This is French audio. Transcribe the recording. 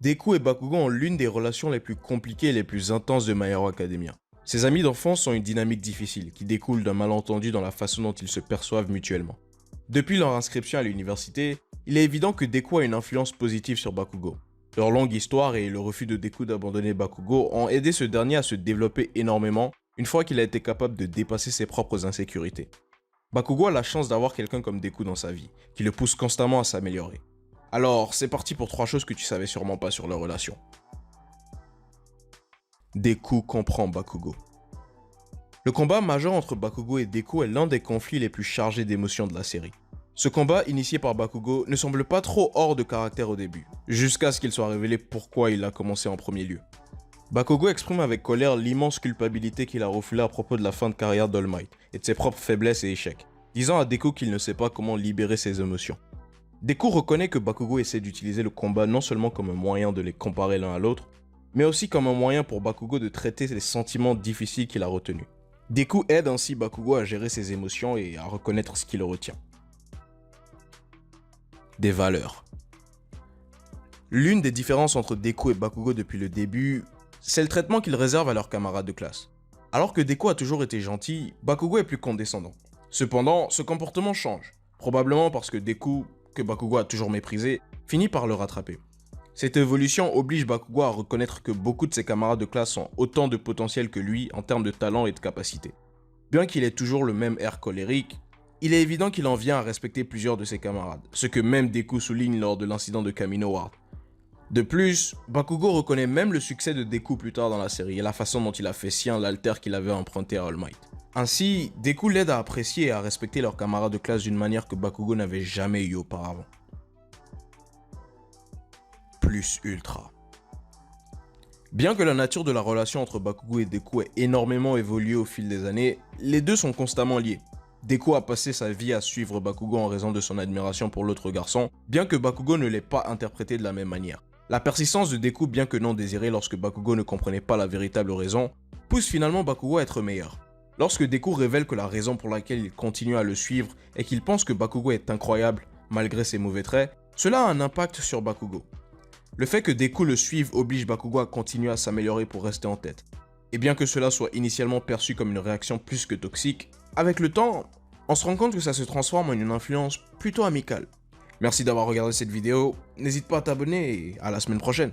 Deku et Bakugo ont l'une des relations les plus compliquées et les plus intenses de My Hero Academia. Ces amis d'enfance ont une dynamique difficile qui découle d'un malentendu dans la façon dont ils se perçoivent mutuellement. Depuis leur inscription à l'université, il est évident que Deku a une influence positive sur Bakugo. Leur longue histoire et le refus de Deku d'abandonner Bakugo ont aidé ce dernier à se développer énormément une fois qu'il a été capable de dépasser ses propres insécurités. Bakugo a la chance d'avoir quelqu'un comme Deku dans sa vie, qui le pousse constamment à s'améliorer. Alors, c'est parti pour 3 choses que tu savais sûrement pas sur leur relation. Deku comprend Bakugo. Le combat majeur entre Bakugo et Deku est l'un des conflits les plus chargés d'émotions de la série. Ce combat, initié par Bakugo, ne semble pas trop hors de caractère au début, jusqu'à ce qu'il soit révélé pourquoi il a commencé en premier lieu. Bakugo exprime avec colère l'immense culpabilité qu'il a refoulée à propos de la fin de carrière d'All Might et de ses propres faiblesses et échecs, disant à Deku qu'il ne sait pas comment libérer ses émotions. Deku reconnaît que Bakugo essaie d'utiliser le combat non seulement comme un moyen de les comparer l'un à l'autre, mais aussi comme un moyen pour Bakugo de traiter les sentiments difficiles qu'il a retenus. Deku aide ainsi Bakugo à gérer ses émotions et à reconnaître ce qui le retient. Des valeurs. L'une des différences entre Deku et Bakugo depuis le début, c'est le traitement qu'ils réservent à leurs camarades de classe. Alors que Deku a toujours été gentil, Bakugo est plus condescendant. Cependant, ce comportement change, probablement parce que Deku, que Bakugo a toujours méprisé, finit par le rattraper. Cette évolution oblige Bakugo à reconnaître que beaucoup de ses camarades de classe ont autant de potentiel que lui en termes de talent et de capacité. Bien qu'il ait toujours le même air colérique, il est évident qu'il en vient à respecter plusieurs de ses camarades, ce que même Deku souligne lors de l'incident de Kamino Ward. De plus, Bakugo reconnaît même le succès de Deku plus tard dans la série et la façon dont il a fait sien l'alter qu'il avait emprunté à All Might. Ainsi, Deku l'aide à apprécier et à respecter leurs camarades de classe d'une manière que Bakugo n'avait jamais eu auparavant. Plus ultra. Bien que la nature de la relation entre Bakugo et Deku ait énormément évolué au fil des années, les deux sont constamment liés. Deku a passé sa vie à suivre Bakugo en raison de son admiration pour l'autre garçon, bien que Bakugo ne l'ait pas interprété de la même manière. La persistance de Deku, bien que non désirée lorsque Bakugo ne comprenait pas la véritable raison, pousse finalement Bakugo à être meilleur. Lorsque Deku révèle que la raison pour laquelle il continue à le suivre est qu'il pense que Bakugo est incroyable malgré ses mauvais traits, cela a un impact sur Bakugo. Le fait que Deku le suive oblige Bakugo à continuer à s'améliorer pour rester en tête. Et bien que cela soit initialement perçu comme une réaction plus que toxique, avec le temps, on se rend compte que ça se transforme en une influence plutôt amicale. Merci d'avoir regardé cette vidéo, n'hésite pas à t'abonner et à la semaine prochaine.